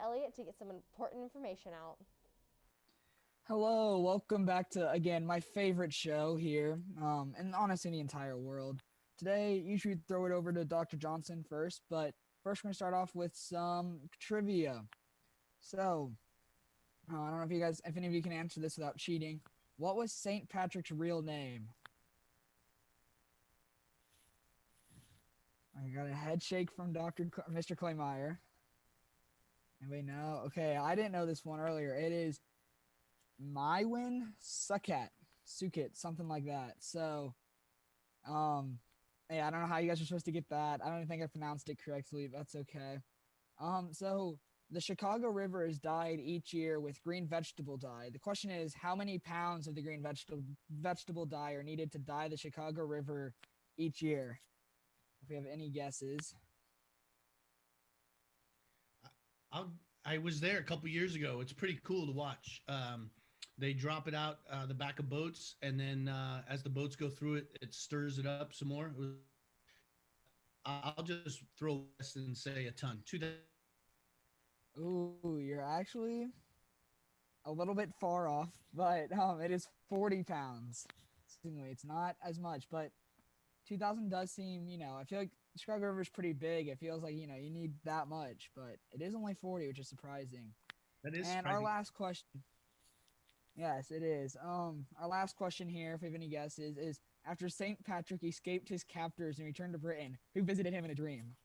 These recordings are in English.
Elliot to get some important information out. Hello, welcome back to again my favorite show here, and honestly the entire world. Today, usually throw it over to Dr. Johnson first, but first we're gonna start off with some trivia. So, I don't know if any of you can answer this without cheating. What was St. Patrick's real name? I got a head shake from Mr. Claymeyer. Anybody know? Okay, I didn't know this one earlier. It is Mywin Sukit, something like that. So, Um, yeah, I don't know how you guys are supposed to get that. I don't even think I pronounced it correctly, but that's okay. So the Chicago River is dyed each year with green vegetable dye. The question is, how many pounds of the green vegetable dye are needed to dye the Chicago River each year? If we have any guesses. I'll, I was there a couple years ago. It's pretty cool to watch. They drop it out the back of boats, and then as the boats go through it, it stirs it up some more. I'll just throw less and say a ton. Ooh, you're actually a little bit far off, but it is 40 pounds. Seemingly, it's not as much, but 2000 does seem, I feel like Chicago River is pretty big. It feels like, you need that much, but it is only 40, which is surprising. That is And our surprising. last question, yes, it is. Our last question here, if we have any guesses, is after St. Patrick escaped his captors and returned to Britain, who visited him in a dream?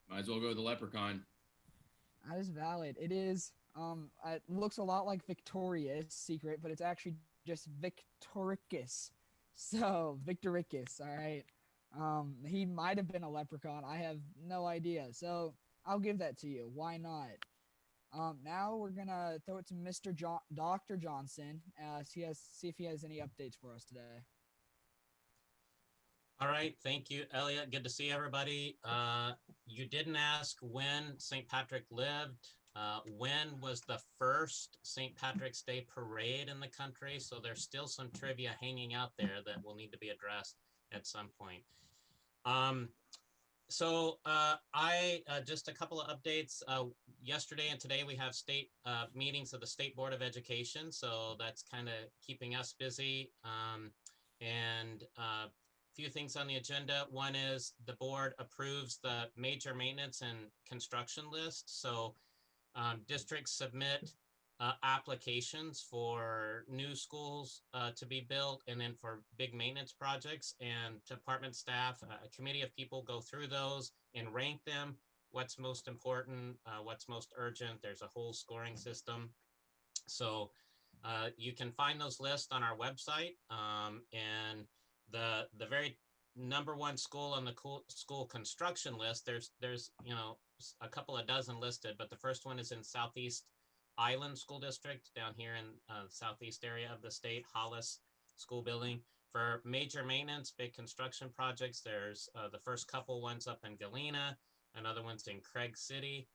Might as well go with the leprechaun. That is valid. It looks a lot like Victoria's Secret, but it's actually just Victoricus. So, Victoricus, all right. He might have been a leprechaun. I have no idea. So, I'll give that to you. Why not? Now we're gonna throw it to Dr. Johnson. See if he has any updates for us today. All right, thank you, Elliot. Good to see everybody. You didn't ask when St. Patrick lived. When was the first St. Patrick's Day parade in the country? So there's still some trivia hanging out there that will need to be addressed at some point. I just a couple of updates. Yesterday and today we have state meetings of the State Board of Education, so that's kind of keeping us busy. And few things on the agenda. One is the board approves the major maintenance and construction list. So districts submit applications for new schools to be built, and then for big maintenance projects, and department staff, a committee of people go through those and rank them. What's most important, what's most urgent. There's a whole scoring system. So you can find those lists on our website, and the very number one school on the school construction list, there's a couple of dozen listed, but the first one is in Southeast Island School District down here in southeast area of the state, Hollis School Building. For major maintenance, big construction projects, there's the first couple ones up in Galena, another one's in Craig City,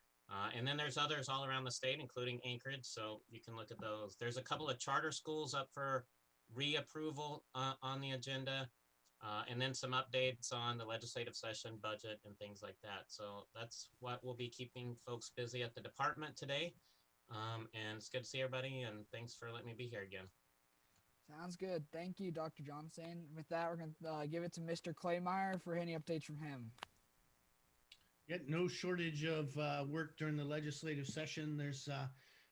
and then there's others all around the state, including Anchorage, so you can look at those. There's a couple of charter schools up for reapproval on the agenda, and then some updates on the legislative session, budget, and things like that. So that's what will be keeping folks busy at the department today. And it's good to see everybody, and thanks for letting me be here again. Sounds good. Thank you, Dr. Johnson. With that, we're going to give it to Mr. Claymeyer for any updates from him. Yet no shortage of work during the legislative session. There's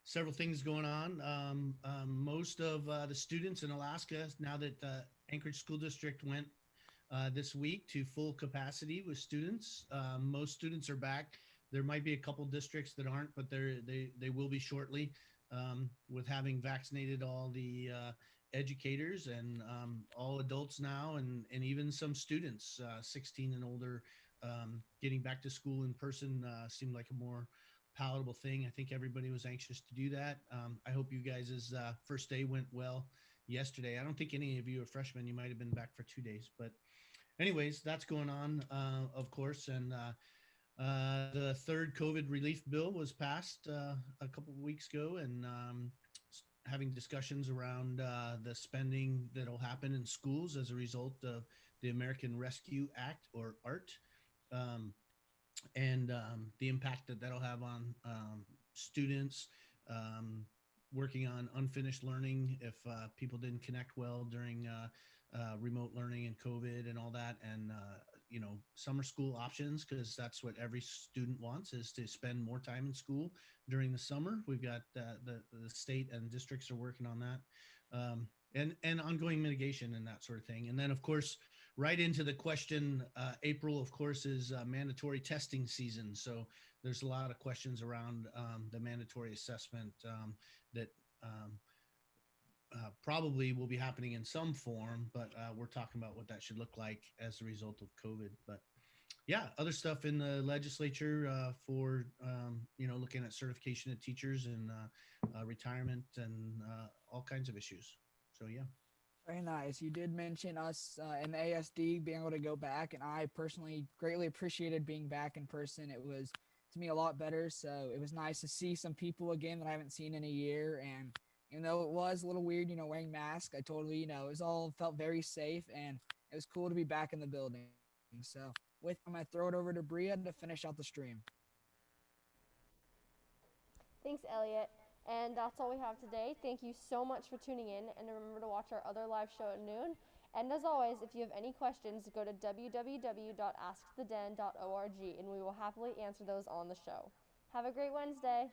several things going on. Most of the students in Alaska, now that Anchorage School District went this week to full capacity with students, most students are back. There might be a couple districts that aren't, but they will be shortly, with having vaccinated all the educators and all adults now, and even some students 16 and older, getting back to school in person seemed like a more palatable thing. I think everybody was anxious to do that. I hope you guys' first day went well yesterday. I don't think any of you are freshmen. You might have been back for 2 days, but anyways, that's going on, of course. And the third COVID relief bill was passed a couple of weeks ago, and having discussions around the spending that'll happen in schools as a result of the American Rescue Act, or ART. and the impact that that'll have on students, um, working on unfinished learning if people didn't connect well during remote learning and COVID and all that, and summer school options, because that's what every student wants, is to spend more time in school during the summer. We've got the state and districts are working on that. And ongoing mitigation and that sort of thing. And then, of course, right into the question, April, of course, is mandatory testing season. So there's a lot of questions around the mandatory assessment that probably will be happening in some form, but we're talking about what that should look like as a result of COVID. But yeah, other stuff in the legislature for looking at certification of teachers and retirement and all kinds of issues. So yeah. Very nice. You did mention us in the ASD being able to go back, and I personally greatly appreciated being back in person. It was, to me, a lot better. So it was nice to see some people again that I haven't seen in a year. And even though it was a little weird, wearing masks, I totally, it was all felt very safe, and it was cool to be back in the building. So with, I'm going to throw it over to Bria to finish out the stream. Thanks, Elliot. And that's all we have today. Thank you so much for tuning in, and remember to watch our other live show at noon. And as always, if you have any questions, go to www.asktheden.org, and we will happily answer those on the show. Have a great Wednesday.